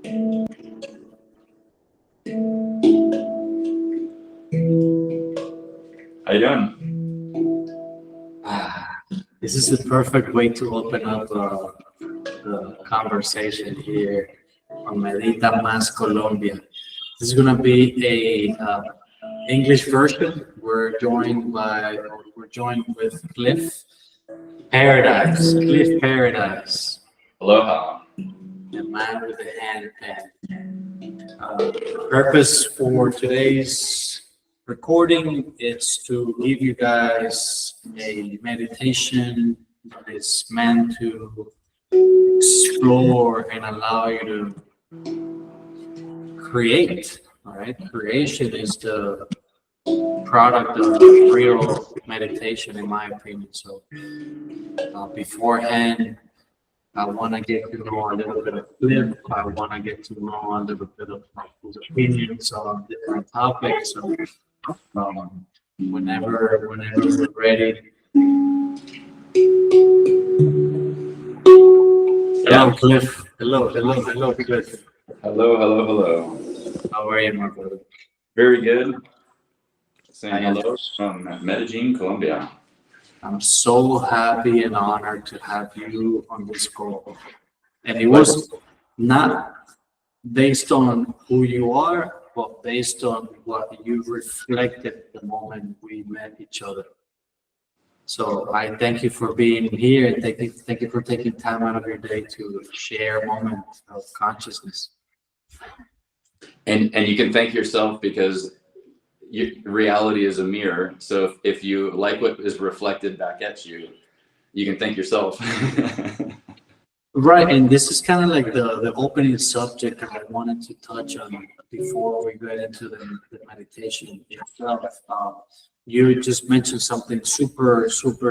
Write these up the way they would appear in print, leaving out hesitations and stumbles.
How you doing? This is the perfect way to open up the conversation here on Medita Más Colombia. This is gonna be a English version. We're joined with Cliff Paradise. Cliff Paradise, Aloha. the man with the hand pen. Purpose for today's recording is to give you guys a meditation that is meant to explore and allow you to create. All right, creation is the product of real meditation, in my opinion. So, beforehand, I want to get to know a little bit of Cliff. I want to get to know a little bit of his opinions on different topics. So, whenever we're ready. Hello, Cliff. Hello, Cliff. Hello. How are you, my brother? Very good. Saying hello from Medellin, Colombia. I'm so happy and honored to have you on this call. And it was not based on who you are, but based on what you reflected the moment we met each other. So I thank you for being here, and thank you for taking time out of your day to share a moment of consciousness. And you can thank yourself because reality is a mirror. So if you like what is reflected back at you, you can thank yourself. Right, and this is kind of like the opening subject that I wanted to touch on before we get into the meditation itself. You just mentioned something super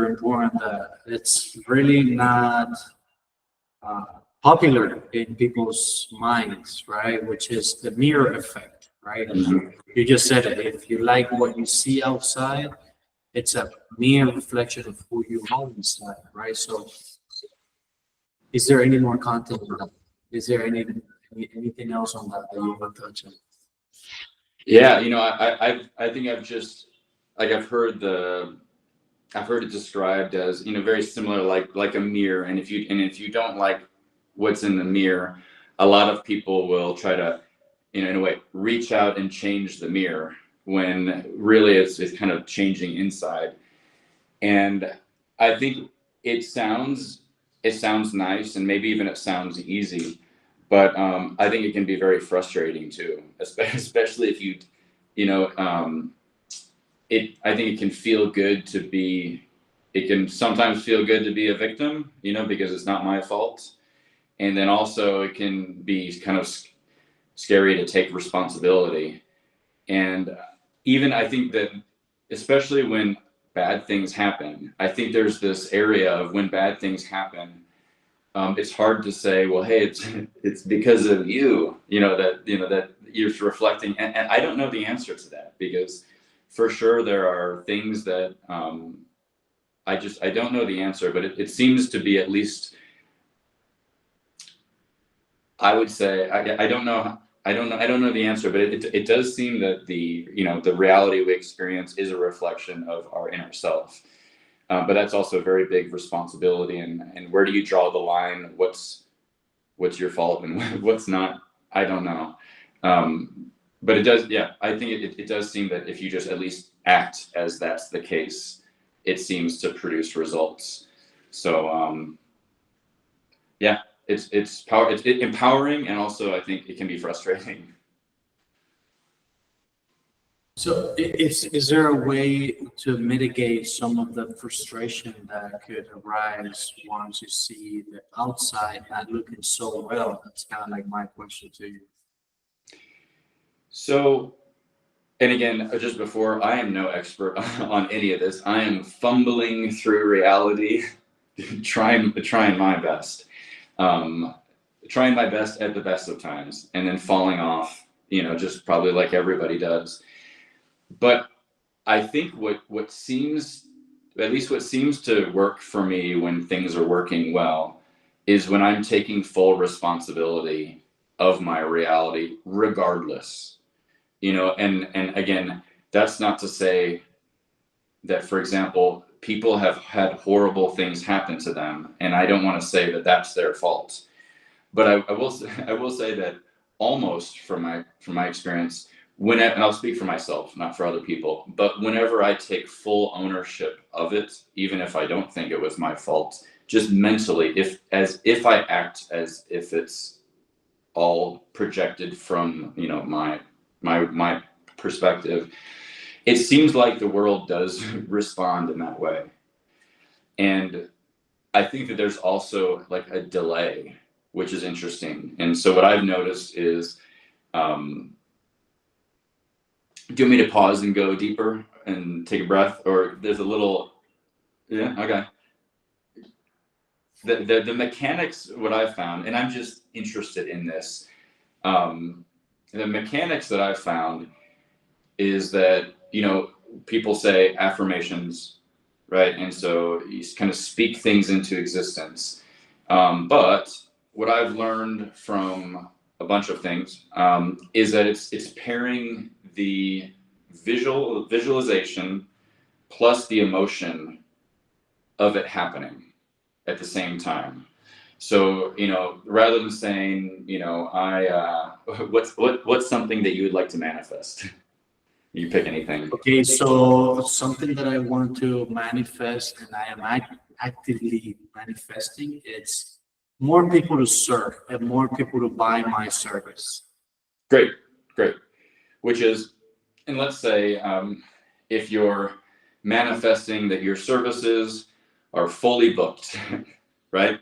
important that it's really not popular in people's minds, right? Which is the mirror effect, right? You just said it. If you like what you see outside, it's a mere reflection of who you are inside, right? So, is there any more content on that? Is there anything else on that you want to touch on? Yeah, I think I've heard it described as, very similar, like a mirror. And if you don't like what's in the mirror, a lot of people will try to, in a way, reach out and change the mirror when really it's kind of changing inside. And I think it sounds nice, and maybe even it sounds easy, but I think it can be very frustrating too, especially if I think it can feel good to be. It can sometimes feel good to be a victim, because it's not my fault, and then also it can be kind of scary to take responsibility. And even I think that, especially when bad things happen, I think there's this area of when bad things happen, it's hard to say, well, hey, it's because of you, that you're reflecting. And I don't know the answer to that, because for sure there are things that I don't know the answer, but it seems to be, at least I would say, I don't know the answer, but it does seem that the reality we experience is a reflection of our inner self. But that's also a very big responsibility. And where do you draw the line? What's your fault and what's not? I don't know. But it does, yeah, I think it does seem that if you just at least act as that's the case, it seems to produce results. So, yeah. It's empowering, and also I think it can be frustrating. So, is there a way to mitigate some of the frustration that could arise once you see the outside not looking so well? That's kind of like my question to you. So, and again, just before, I am no expert on any of this. I am fumbling through reality, trying my best. Trying my best at the best of times, and then falling off, just probably like everybody does. But I think what seems to work for me when things are working well is when I'm taking full responsibility of my reality regardless, and again, that's not to say that, for example, people have had horrible things happen to them, and I don't want to say that that's their fault. But I will say that almost from my experience, and I'll speak for myself, not for other people, but whenever I take full ownership of it, even if I don't think it was my fault, just mentally, if I act as if it's all projected from my perspective, it seems like the world does respond in that way. And I think that there's also like a delay, which is interesting. And so what I've noticed is, do you want me to pause and go deeper and take a breath? Or there's a little, yeah, okay. The mechanics, what I've found, and I'm just interested in this, the mechanics that I've found is that, people say affirmations, right? And so you kind of speak things into existence. But what I've learned from a bunch of things is that it's pairing the visualization plus the emotion of it happening at the same time. So, rather than saying, what's something that you would like to manifest? You pick anything. Okay, so something that I want to manifest and I am actively manifesting, it's more people to serve and more people to buy my service. Great. Which is, and let's say, if you're manifesting that your services are fully booked, right?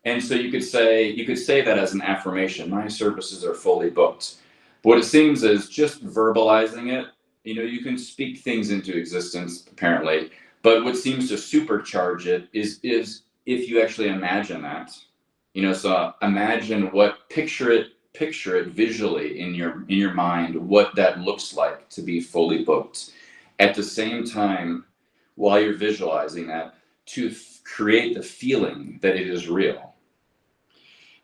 And so you could say that as an affirmation, my services are fully booked. But what it seems is just verbalizing it, you can speak things into existence, apparently, but what seems to supercharge it is if you actually imagine that, so imagine picture it visually in your mind, what that looks like to be fully booked. At the same time, while you're visualizing that, to create the feeling that it is real.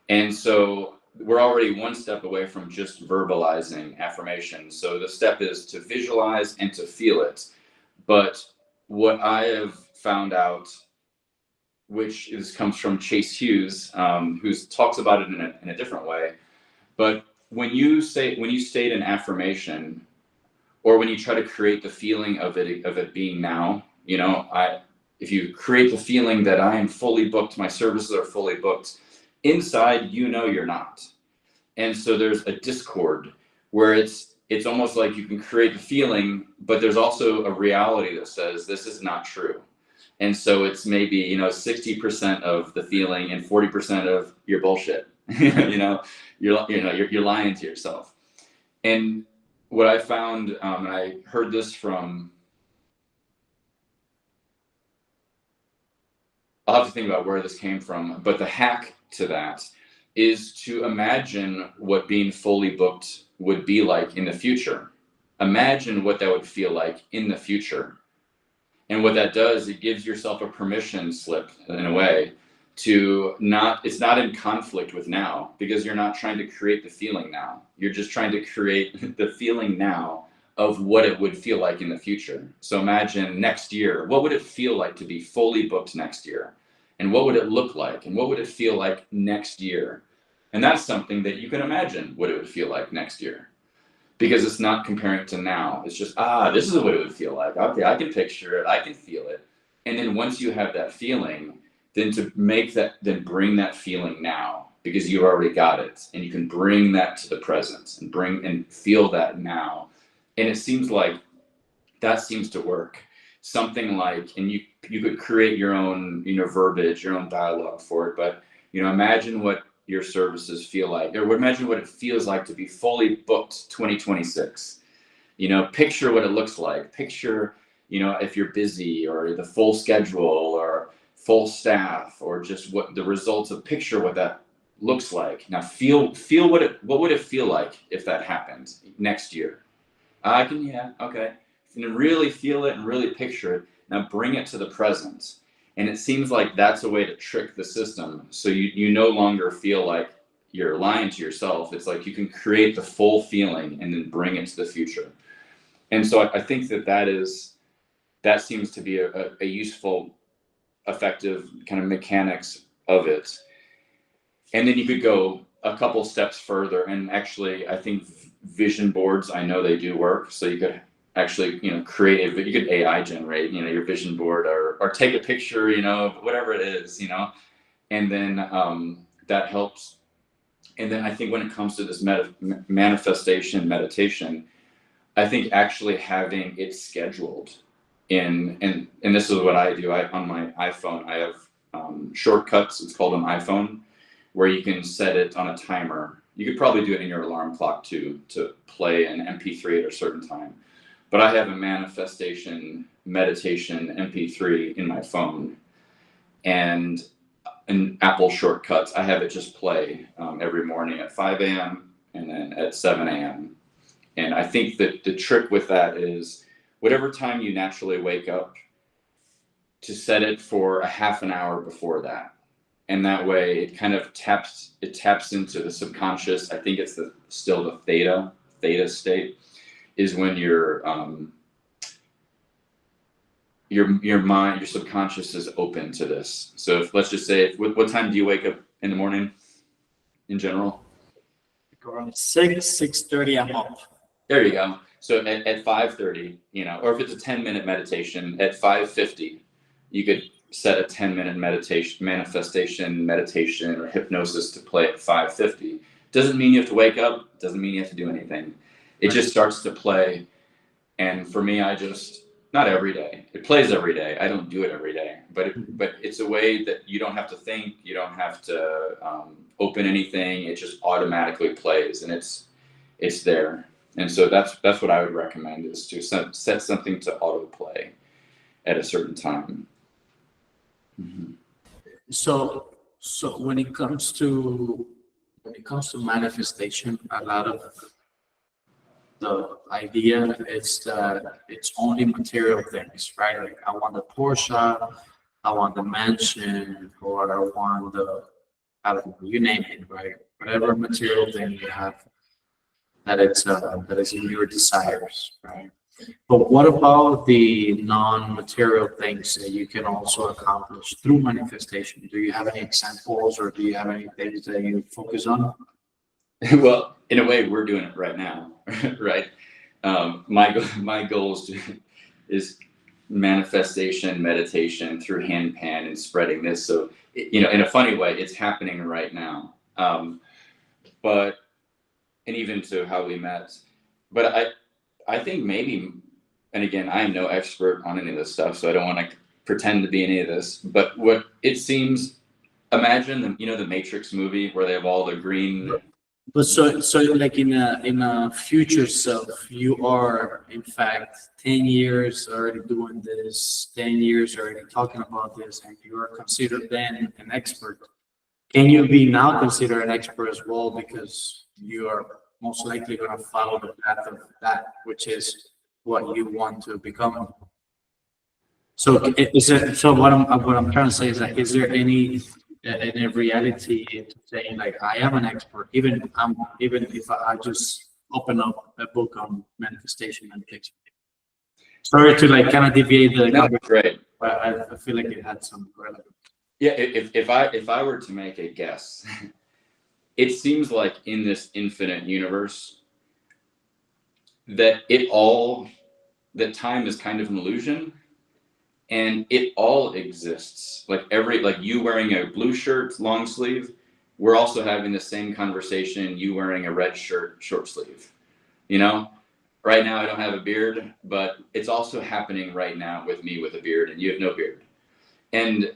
And so we're already one step away from just verbalizing affirmation. So the step is to visualize and to feel it. But what I have found out, which comes from Chase Hughes, who talks about it in a different way. But when you state an affirmation, or when you try to create the feeling of it being now, if you create the feeling that I am fully booked, my services are fully booked, inside, you're not. And so there's a discord where it's almost like you can create the feeling, but there's also a reality that says this is not true. And so it's maybe, 60% of the feeling and 40% of your bullshit. You're lying to yourself. And what I found, and I heard this from, I'll have to think about where this came from, but the hack to that is to imagine what being fully booked would be like in the future. Imagine what that would feel like in the future. And what that does, it gives yourself a permission slip in a way it's not in conflict with now, because you're not trying to create the feeling now. You're just trying to create the feeling now of what it would feel like in the future. So imagine next year, what would it feel like to be fully booked next year? And what would it look like? And what would it feel like next year? And that's something that you can imagine what it would feel like next year. Because it's not comparing to now. It's just, this is what it would feel like. Okay, I can picture it, I can feel it. And then once you have that feeling, then bring that feeling now, because you've already got it. And you can bring that to the present and feel that now. And it seems like that seems to work. Something like, and you could create your own, verbiage, your own dialogue for it. But, imagine what your services feel like, or imagine what it feels like to be fully booked 2026. Picture what it looks like. Picture, if you're busy, or the full schedule, or full staff, or just what the results of, picture what that looks like. Now feel what would it feel like if that happened next year? Okay. And really feel it and really picture it. Now bring it to the present. And it seems like that's a way to trick the system. So you no longer feel like you're lying to yourself. It's like you can create the full feeling and then bring it to the future. And so I think that seems to be a useful, effective kind of mechanics of it. And then you could go a couple steps further, and actually I think vision boards, I know they do work. So you could actually, create you could AI generate, your vision board, or take a picture, whatever it is, and then that helps. And then I think when it comes to this manifestation meditation, I think actually having it scheduled and this is what I do. On my iPhone, I have shortcuts. It's called an iPhone, where you can set it on a timer. You could probably do it in your alarm clock too, to play an MP3 at a certain time. But I have a manifestation meditation MP3 in my phone, and in Apple shortcuts, I have it just play every morning at 5 a.m. and then at 7 a.m. And I think that the trick with that is whatever time you naturally wake up, to set it for a half an hour before that. And that way it kind of taps into the subconscious. I think it's still the theta state, is when your mind, your subconscious is open to this. So let's just say, what time do you wake up in the morning in general? Around 6:30, I'm up. There you go. So at 5:30, or if it's a 10-minute meditation, at 5:50, you could set a 10-minute manifestation meditation or hypnosis to play at 5:50. Doesn't mean you have to wake up. Doesn't mean you have to do anything. It just starts to play. And for me, not every day. It plays every day. I don't do it every day, but it's a way that you don't have to think. You don't have to open anything. It just automatically plays, and it's there. And so that's what I would recommend, is to set something to autoplay at a certain time. Mm-hmm. So when it comes to manifestation, a lot of the idea is that it's only material things, right? Like, I want the Porsche, I want the mansion, or I want I don't know, you name it, right? Whatever material thing you have that is in your desires, right? But what about the non-material things that you can also accomplish through manifestation? Do you have any examples, or do you have any things that you focus on? Well, in a way, we're doing it right now, right? My goal is manifestation meditation through handpan and spreading this. So, in a funny way, it's happening right now. And even to how we met. But I think maybe, and again, I am no expert on any of this stuff, so I don't want to pretend to be any of this, but what it seems, imagine the Matrix movie where they have all the green. But so like in a future self, you are in fact 10 years already doing this, 10 years already talking about this, and you are considered then an expert. Can you be now considered an expert as well, because you are most likely going to follow the path of that, which is what you want to become? So what I'm trying to say is that, is there any reality to saying, like, I am an expert, even if I just open up a book on manifestation and meditation? Sorry to kind of deviate the No, great. But I feel like it had some relevance. Yeah, if I were to make a guess, it seems like in this infinite universe that that time is kind of an illusion, and it all exists. Like you wearing a blue shirt, long sleeve, we're also having the same conversation, you wearing a red shirt, short sleeve. Right now I don't have a beard, but it's also happening right now with me with a beard, and you have no beard. And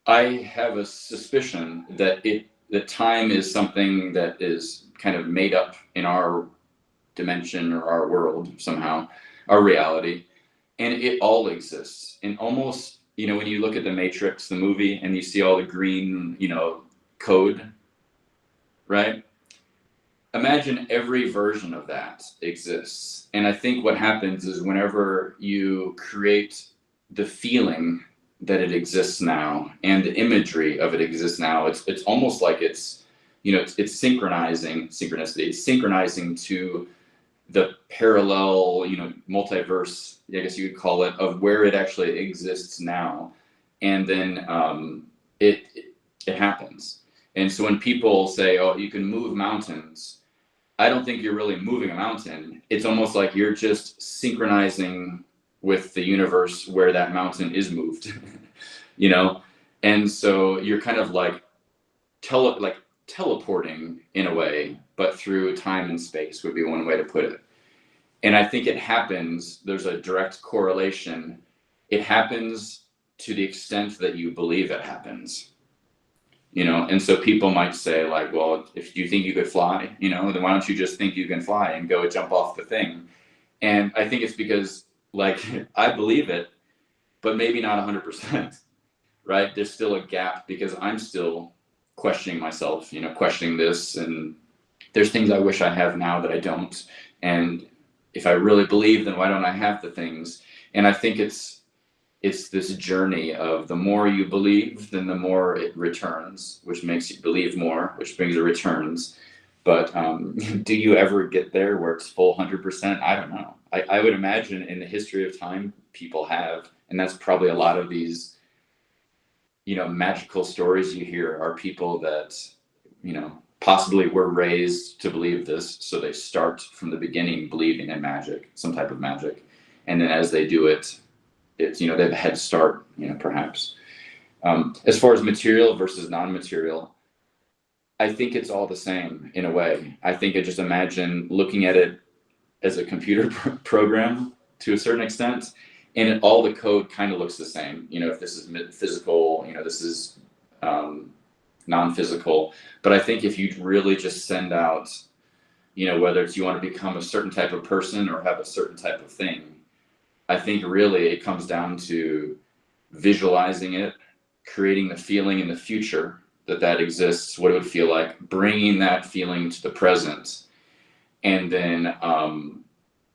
I have a suspicion that time is something that is kind of made up in our dimension or our world somehow, our reality, and it all exists. And almost, when you look at the Matrix, the movie, and you see all the green, code, right? Imagine every version of that exists. And I think what happens is whenever you create the feeling that it exists now and the imagery of it exists now, it's almost like it's it's synchronicity, it's synchronizing to the parallel, multiverse, I guess you could call it, of where it actually exists now. And then it happens. And so when people say, oh, you can move mountains, I don't think you're really moving a mountain. It's almost like you're just synchronizing with the universe where that mountain is moved, And so you're kind of like teleporting in a way, but through time and space would be one way to put it. And I think it happens, there's a direct correlation. It happens to the extent that you believe it happens, and so people might say like, well, if you think you could fly, then why don't you just think you can fly and go jump off the thing? And I think it's because like, I believe it, but maybe not 100%, right? There's still a gap because I'm still questioning myself, questioning this, and there's things I wish I have now that I don't. And if I really believe, then why don't I have the things? And I think it's this journey of the more you believe, then the more it returns, which makes you believe more, which brings the returns. But do you ever get there where it's full 100%? I don't know. I would imagine in the history of time, people have, and that's probably a lot of these, magical stories you hear are people that, possibly were raised to believe this. So they start from the beginning believing in magic, some type of magic. And then as they do it, it's, they have a head start, perhaps. As far as material versus non-material, I think it's all the same in a way. I think I just imagine looking at it as a computer program to a certain extent, and all the code kind of looks the same. If this is physical, this is non-physical. But I think if you really just send out, whether it's you want to become a certain type of person or have a certain type of thing, I think really it comes down to visualizing it, creating the feeling in the future that exists, what it would feel like, bringing that feeling to the present, and then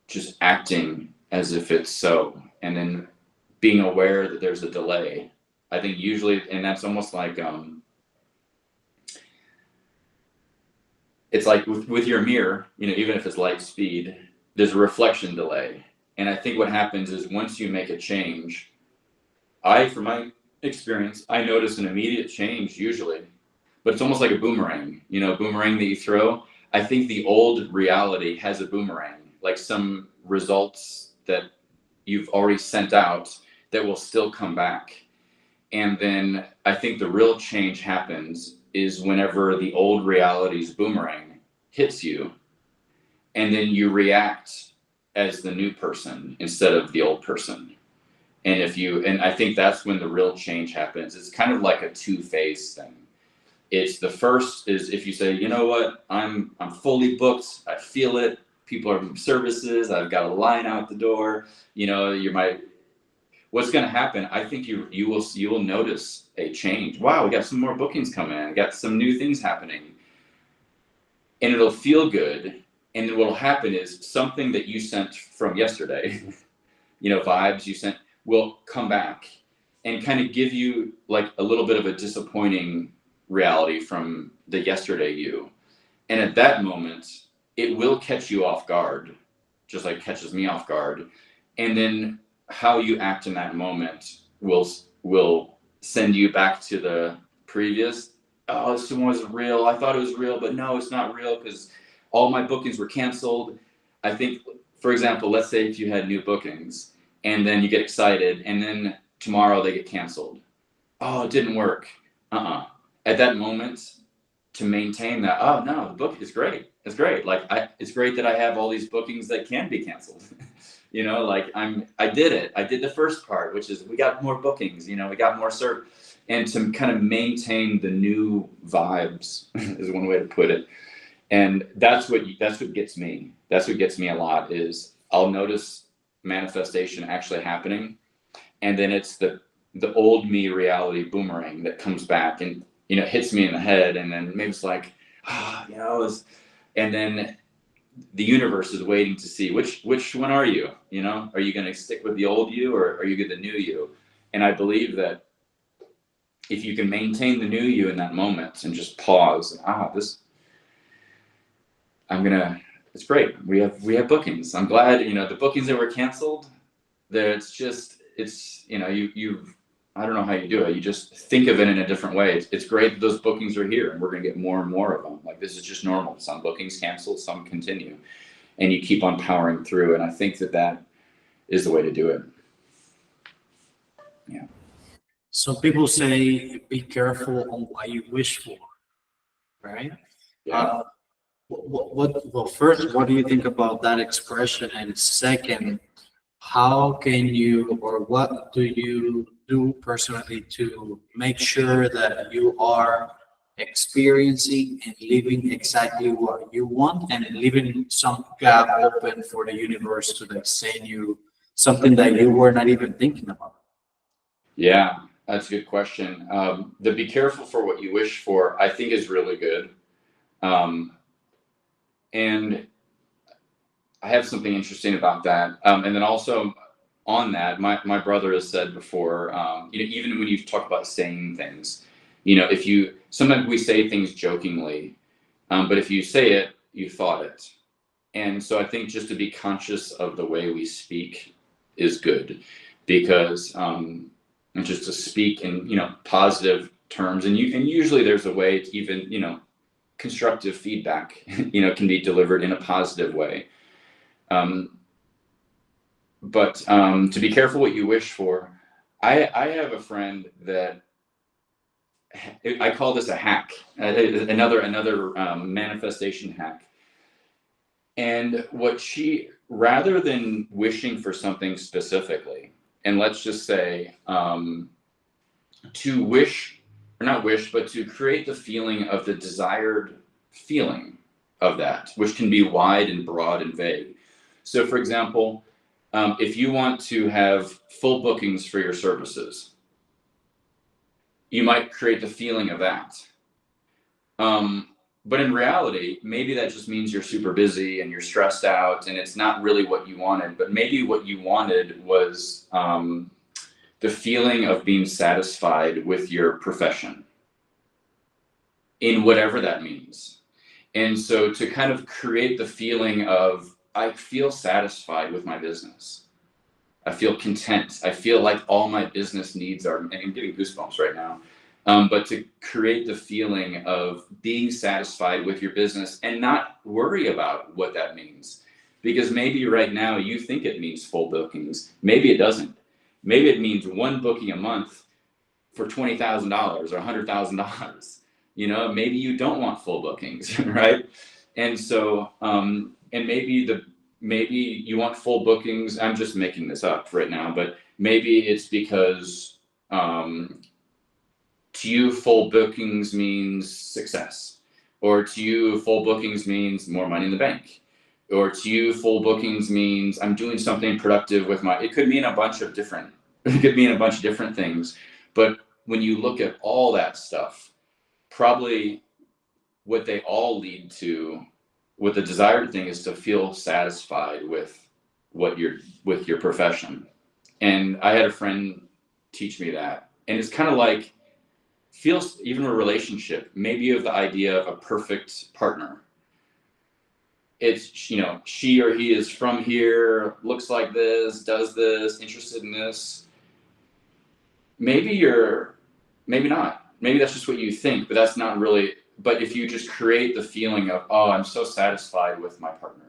just acting as if it's so, and then being aware that there's a delay. I think usually, and that's almost like, it's like with your mirror, even if it's light speed, there's a reflection delay. And I think what happens is once you make a change, from my experience, I notice an immediate change usually, but it's almost like a boomerang, boomerang that you throw. I think the old reality has a boomerang, like some results that you've already sent out that will still come back. And then I think the real change happens is whenever the old reality's boomerang hits you, and then you react as the new person instead of the old person. And I think that's when the real change happens. It's kind of like a two-phase thing. It's the first is if you say, you know what, I'm fully booked, I feel it, people are from services, I've got a line out the door, what's going to happen? I think you will notice a change. Wow, we got some more bookings coming in, got some new things happening, and it'll feel good. And then what'll happen is something that you sent from yesterday, vibes you sent, will come back and kind of give you like a little bit of a disappointing reality from the yesterday you. And at that moment, it will catch you off guard, just like it catches me off guard. And then how you act in that moment will send you back to the previous, oh, this one was real. I thought it was real, but no, it's not real because all my bookings were canceled. I think, for example, let's say if you had new bookings and then you get excited and then tomorrow they get canceled. Oh, it didn't work. At that moment, to maintain that, oh no, the book is great. It's great. Like it's great that I have all these bookings that can be canceled. I did it. I did the first part, which is we got more bookings, we got more and to kind of maintain the new vibes is one way to put it. And that's what gets me. That's what gets me a lot is I'll notice manifestation actually happening. And then it's the old me reality boomerang that comes back and, hits me in the head. And then maybe it's like, and then the universe is waiting to see which one are you, are you going to stick with the old you or are you going to the new you? And I believe that if you can maintain the new you in that moment and just pause, it's great. We have bookings. I'm glad, the bookings that were canceled, I don't know how you do it. You just think of it in a different way. It's great that those bookings are here and we're going to get more and more of them. Like, this is just normal. Some bookings cancel, some continue, and you keep on powering through. And I think that is the way to do it. Yeah. So people say, be careful on what you wish for, right? Yeah. Well, first, what do you think about that expression? And second, how can you, or what do you do personally to make sure that you are experiencing and living exactly what you want, and leaving some gap open for the universe to like send you something that you were not even thinking about? Yeah, that's a good question. The be careful for what you wish for, I think, is really good. And I have something interesting about that. And then also on that, my brother has said before, even when you talk about saying things, sometimes we say things jokingly, but if you say it, you thought it. And so I think just to be conscious of the way we speak is good, because just to speak in, positive terms, and usually there's a way to even, constructive feedback, can be delivered in a positive way. But to be careful what you wish for, I have a friend that I call this a hack, another manifestation hack. And rather than wishing for something specifically, and let's just say to wish, or not wish, but to create the feeling of the desired feeling of that, which can be wide and broad and vague. So for example, if you want to have full bookings for your services, you might create the feeling of that. But in reality, maybe that just means you're super busy and you're stressed out and it's not really what you wanted. But maybe what you wanted was the feeling of being satisfied with your profession, in whatever that means. And so to kind of create the feeling of, I feel satisfied with my business. I feel content. I feel like all my business needs are, and I'm getting goosebumps right now. But to create the feeling of being satisfied with your business and not worry about what that means. Because maybe right now you think it means full bookings. Maybe it doesn't. Maybe it means one booking a month for $20,000 or $100,000. Maybe you don't want full bookings, right? And so, and maybe you want full bookings. I'm just making this up right now, but maybe it's because to you, full bookings means success, or to you, full bookings means more money in the bank, or to you, full bookings means I'm doing something productive with it could mean a bunch of different things. But when you look at all that stuff, probably what they all lead to, what the desired thing is, to feel satisfied with with your profession. And I had a friend teach me that, and it's kind of like, feels, even a relationship, maybe you have the idea of a perfect partner. It's, she or he is from here, looks like this, does this, interested in this. Maybe not. Maybe that's just what you think, but that's not really. But if you just create the feeling of, oh, I'm so satisfied with my partner,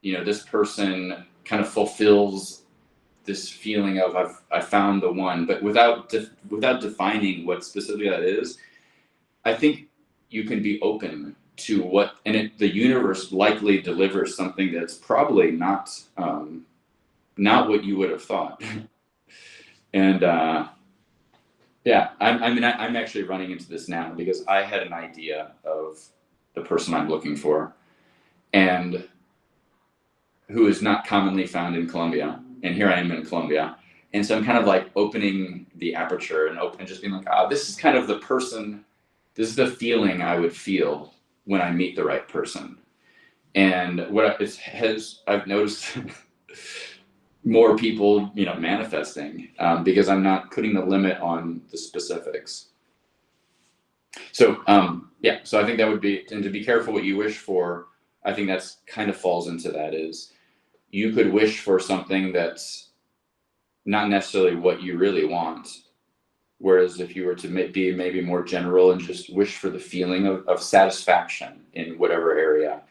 this person kind of fulfills this feeling of I found the one, but without defining what specifically that is, I think you can be open to what, and the universe likely delivers something that's probably not what you would have thought. And yeah, I'm actually running into this now, because I had an idea of the person I'm looking for, and who is not commonly found in Colombia. And here I am in Colombia. And so I'm kind of like opening the aperture and just being like, this is kind of the person, this is the feeling I would feel when I meet the right person. And I've noticed more people, manifesting, because I'm not putting the limit on the specifics. So, so I think that would be, and to be careful what you wish for. I think that's kind of falls into that is you could wish for something that's not necessarily what you really want. Whereas if you were to be maybe more general and just wish for the feeling of satisfaction in whatever area,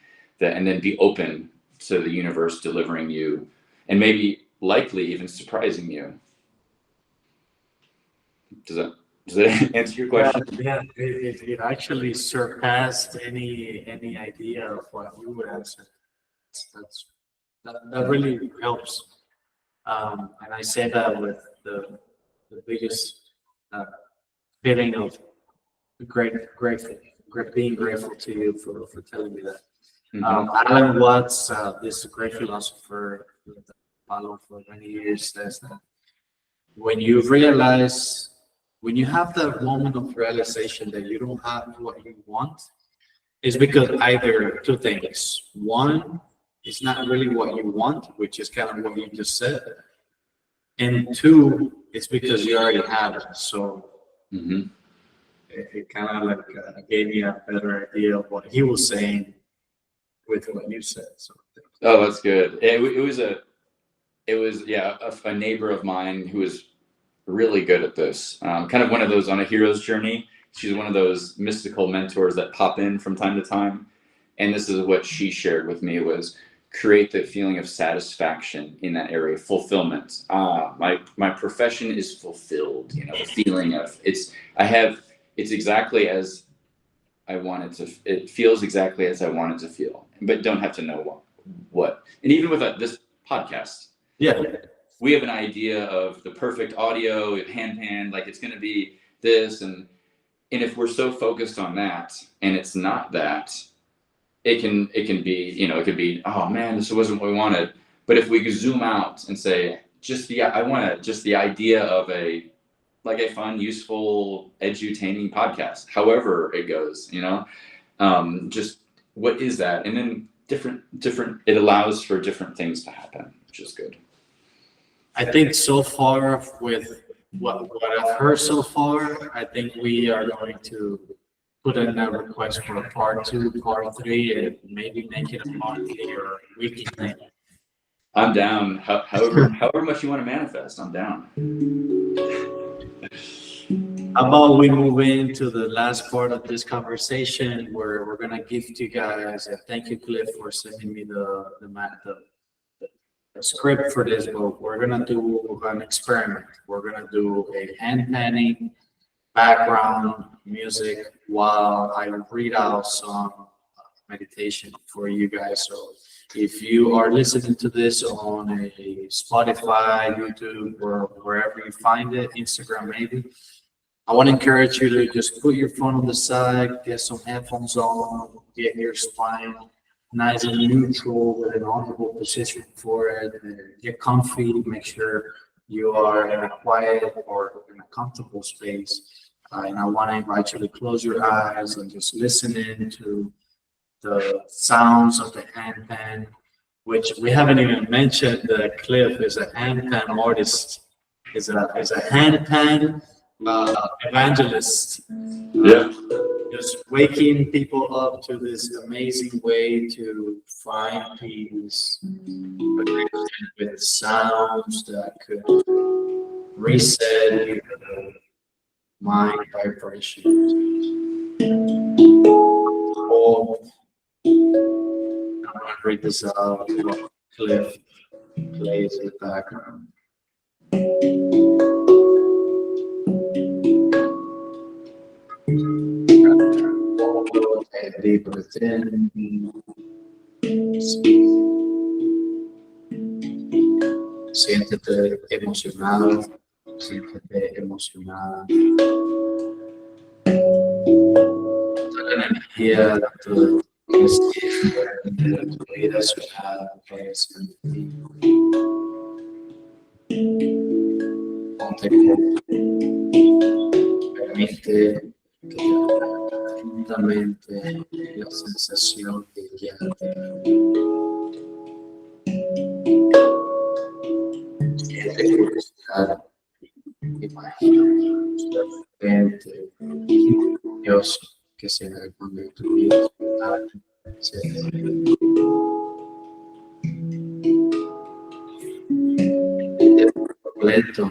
and then be open to the universe delivering you, and maybe likely even surprising you. Does that answer your question? Yeah, it actually surpassed any idea of what you would answer. That really helps. And I say that with the biggest feeling of being grateful to you for telling me that. Alan Watts, this great philosopher that I followed for many years, says that when you have that moment of realization that you don't have what you want, it's because either two things. One, it's not really what you want, which is kind of what you just said. And two, it's because you already have it. So it kind of like gave me a better idea of what he was saying with what you said. So. Oh, that's good. It was a neighbor of mine who was really good at this. Kind of one of those on a hero's journey. She's one of those mystical mentors that pop in from time to time. And this is what she shared with me was create the feeling of satisfaction in that area, fulfillment. My profession is fulfilled, the feeling of it's exactly as I want it to, it feels exactly as I want it to feel, but don't have to know what. And even with this podcast, we have an idea of the perfect audio, hand pan, like it's going to be this. And if we're so focused on that and it's not that, it can be, it could be, oh man, this wasn't what we wanted. But if we could zoom out and say, I want just the idea of a fun, useful, edutaining podcast, however it goes, just what is that? And then different, it allows for different things to happen, which is good. I think so far with what I've heard so far, I think we are going to put in a request for a part 2, part 3, and maybe make it a monthly or weekly thing. I'm down. However much you want to manifest, I'm down. How about we move into the last part of this conversation where we're gonna gift you guys, and thank you, Cliff, for sending me the script for this book. We're gonna do an experiment. We're gonna do a hand panning background music while I read out some meditation for you guys. So if you are listening to this on a Spotify, YouTube, or wherever you find it, Instagram maybe, I want to encourage you to just put your phone on the side, get some headphones on, get your spine nice and neutral with an audible position for it, get comfy, make sure you are in a quiet or in a comfortable space. And I want to invite you to close your eyes and just listen in to the sounds of the hand pan, which we haven't even mentioned that Cliff is a hand pan artist, is a hand pan evangelist. Just waking people up to this amazing way to find peace with sounds that could reset your mind vibration. I'm gonna read this out. Cliff plays in the background. Deep breath in. Siéntete emocionado, siéntete emocionada. Toda la energía de tu vida soñada que es en ti. Ponte cómodo. Permite profundamente la sensación de guiarte. Siente curiosidad, imagina de repente Dios que se da con tu vida, completo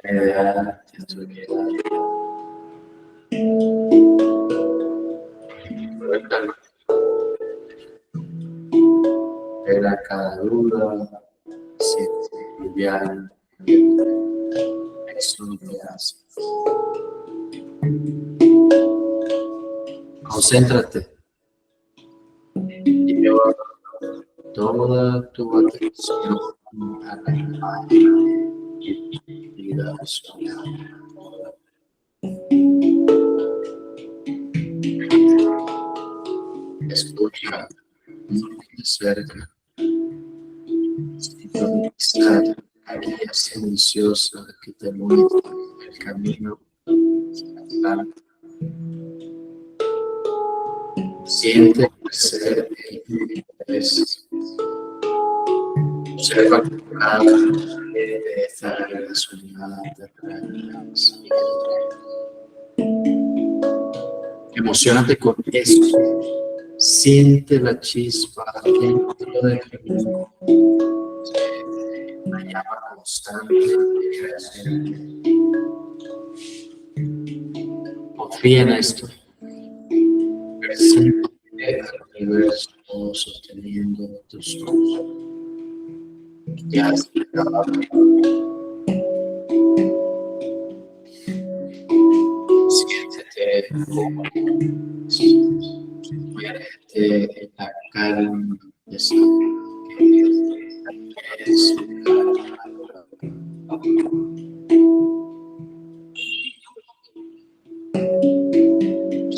de tu vida. Era cada duda, siente liviano, eso lo que hace. Concéntrate y lleva toda tu atención a la imagen y vida soñada. Escucha muy de cerca, sintonizar a guía silenciosa que te muestra el camino hacia adelante. Siente crecer el interés. Observa cada de esta área soñada te relax. Emocionate con esto. Siente la chispa dentro de ti. Una llama constante de creación. Confía en esto. Percibe el universo sosteniendo tus ojos. Ya has llegado. Siéntete cómodo. Muérete en la calma de esa que es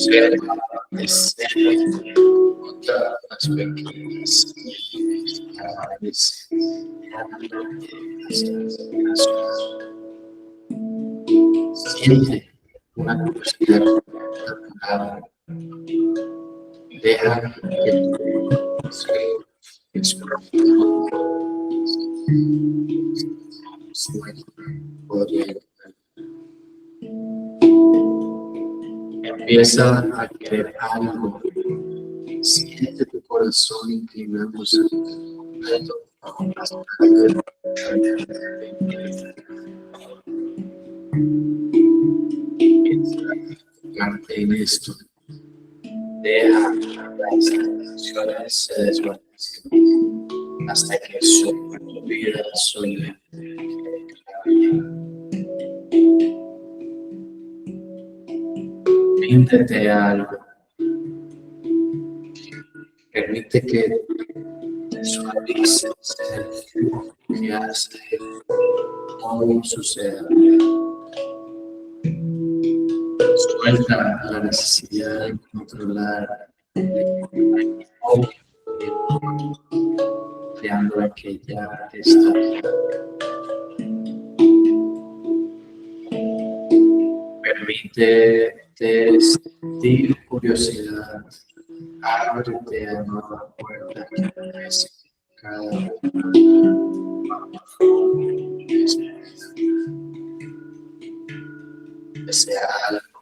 observa de cerca todas las pequeñas aves siente una curiosidad natural. Deja que tu cerebro explore empieza a querer algo. Siente tu corazón inclinándose completo hasta enfocarte en esto. Deja que las emociones se desvanezcan hasta que sobre tu vida solamente píntate algo. Permite que te suavices el flujo que hace todo suceda. Suelta la necesidad de controlar, confiando en que ya está. Permítete sentir curiosidad. Ábrete a nueva puerta que aparece cada desea algo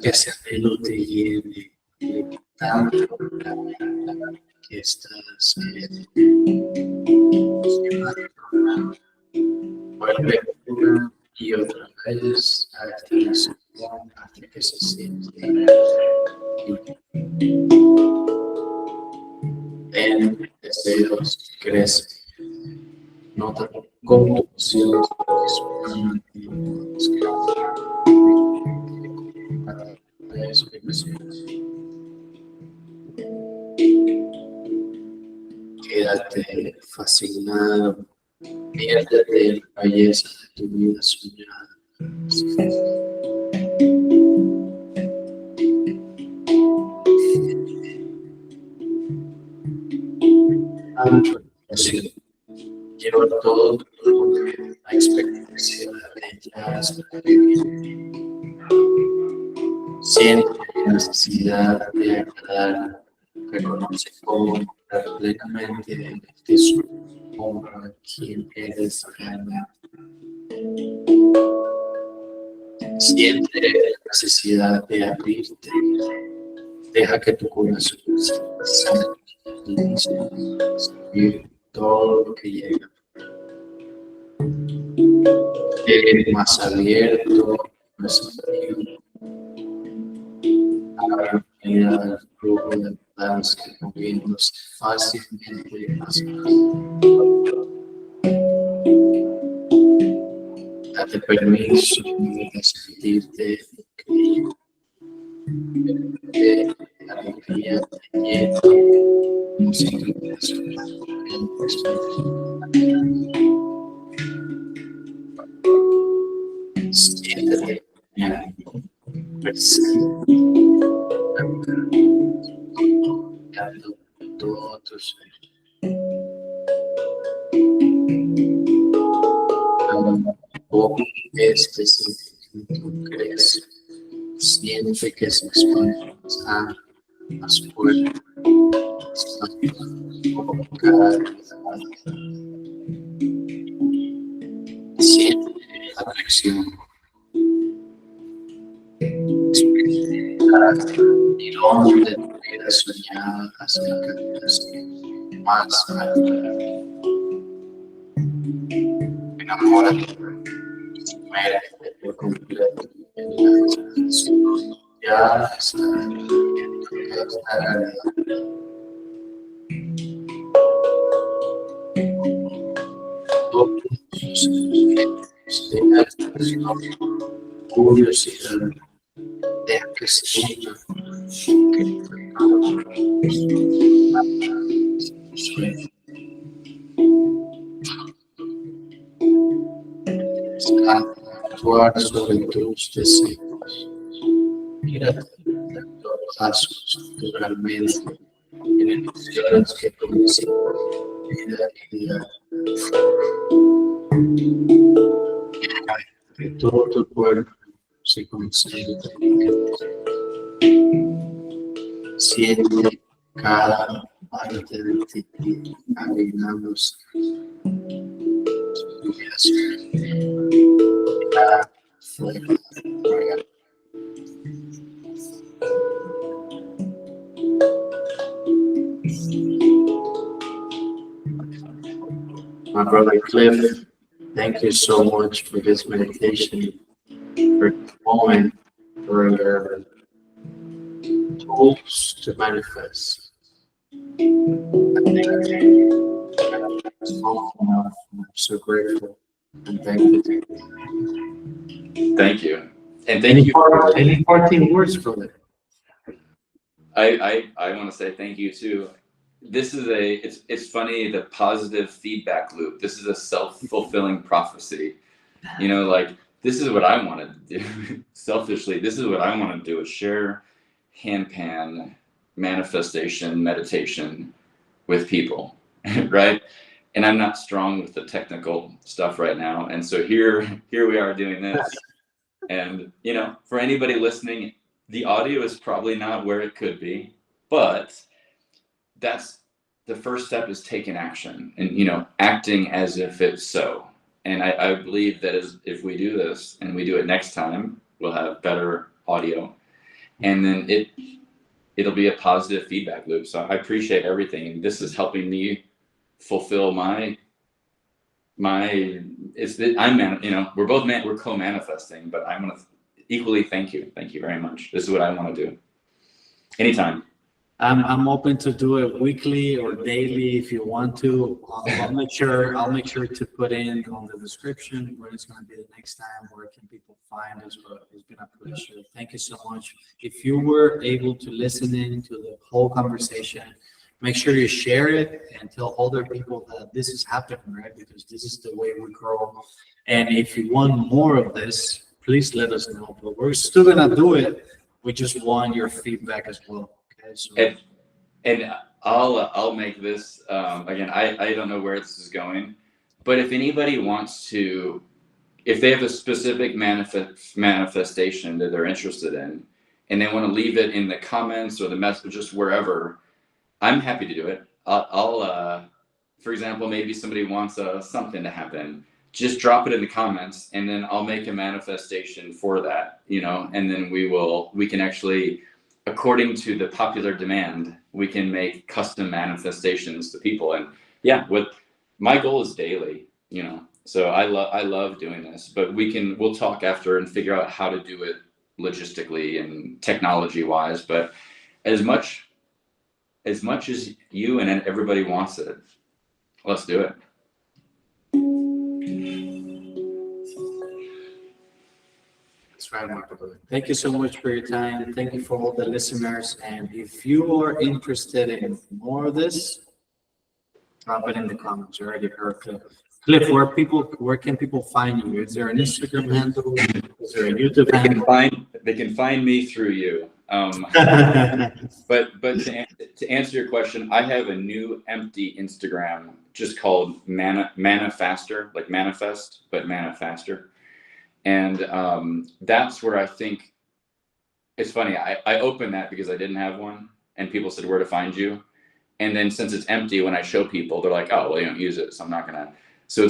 que ese anhelo te llene tanto que estás vuelve una y otra vez a esta relación hasta que se sienta en deseos crece. Nota cómo tus deseos expandan y quédate fascinado, piérdete en la belleza de tu vida soñada. Lleva todo la experiencia de ellas. Siente la necesidad de agradar, reconoce cómo plenamente de su honra quien eres realmente. Siente la necesidad de abrirte Deja que tu corazón sea listo, recibir todo lo que llega. Eres más abierto, receptivo, a la unidad del flujo de planes que moviéndose fácilmente hacia date permiso de sentirte increíble, la alegría te llena, como si tuvieras siéntete presente, cambiando todo tu ser. Poco este sentimiento crece, siente que se expande más fuerte, cada vez más. Siente la conexión, y donde pudieras soñar hacia la más alta. Enamórate, muérete por completo en la expansión. Ya está viviendo esta realidad. Todos sus sentimientos de atracción, curiosidad, deja que se una, que sueño. Actuar sobre tus deseos. Mírate dando pasos naturalmente en emociones que comienzan vida y vida. Que todo tu cuerpo se concentre en siente cada parte de ti alineándose. My brother Cliff, thank you so much for this meditation, for the moment, for your tools to manifest. I'm so grateful and thankful. Thank you. And thank you. Any parting words from it? I want to say thank you too. This is it's funny, the positive feedback loop. This is a self-fulfilling prophecy. You know, like this is what I wanted to do. Selfishly, this is what I want to do is share handpan manifestation meditation with people, right? And I'm not strong with the technical stuff right now. And so here we are doing this. And you know, for anybody listening, the audio is probably not where it could be, but that's the first step, is taking action and, you know, acting as if it's so. And I believe that if we do this and we do it next time, we'll have better audio, and then it'll be a positive feedback loop. So I appreciate everything. This is helping me fulfill we're co-manifesting, but I'm going to equally thank you very much. This is what I want to do anytime. I'm open to do it weekly or daily if you want to. I'll make sure to put in on the description where it's going to be the next time, where can people find us. But it's been a pleasure. Thank you so much. If you were able to listen in to the whole conversation, make sure you share it and tell other people that this is happening, right? Because this is the way we grow. And if you want more of this, please let us know. But we're still going to do it. We just want your feedback as well. So. And I'll make this again. I don't know where this is going, but if anybody wants to, if they have a specific manifestation that they're interested in, and they want to leave it in the comments or the message, just wherever, I'm happy to do it. I'll for example, maybe somebody wants something to happen. Just drop it in the comments, and then I'll make a manifestation for that. You know, and then we can actually according to the popular demand, we can make custom manifestations to people. And yeah, my goal is daily, so I love doing this, but we'll talk after and figure out how to do it logistically and technology wise. But as much as you and everybody wants it, let's do it. That's right, Marco. Thank you so much for your time. Thank you for all the listeners. And if you are interested in more of this, drop it in the comments. You already heard Cliff. Cliff, where can people find you? Is there an Instagram handle? Is there a YouTube handle? They can find me through you. But to answer your question, I have a new empty Instagram just called Manafaster, like manifest, but Manafaster. And that's where I think it's funny. I opened that because I didn't have one, and people said where to find you. And then since it's empty, when I show people, they're like, "Oh, well, you don't use it, so I'm not gonna." So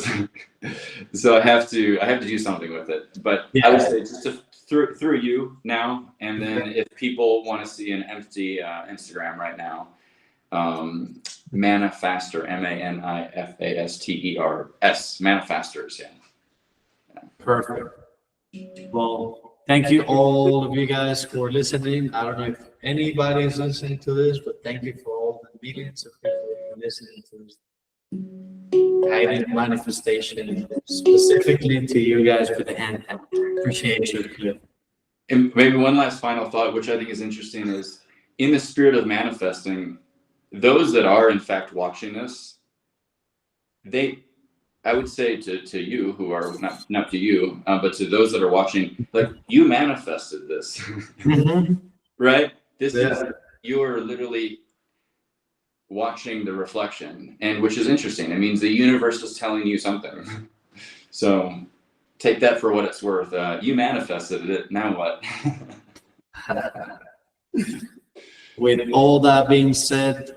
so I have to do something with it. But yeah. I would say just through you now, and then if people want to see an empty Instagram right now, Manafaster, MANIFASTERS, Manifasters, yeah. Perfect. Well, thank you all of you guys for listening. I don't know if anybody is listening to this, but thank you for all the millions of people who are listening to this guided manifestation, specifically to you guys with the hand. Appreciate you, Cliff. And maybe one last final thought, which I think is interesting, is in the spirit of manifesting, those that are in fact watching this, I would say to you who are not to you, but to those that are watching, like, you manifested this, right? You are literally watching the reflection, and which is interesting. It means the universe is telling you something. So take that for what it's worth. You manifested it. Now what? With all that being said,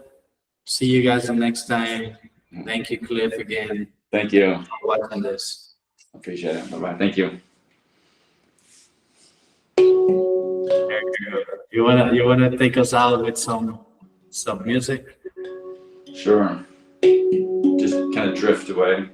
see you guys next time. Thank you, Cliff, again. Thank you for watching this. Appreciate it. Bye-bye. Thank you. You wanna take us out with some music? Sure. Just kind of drift away.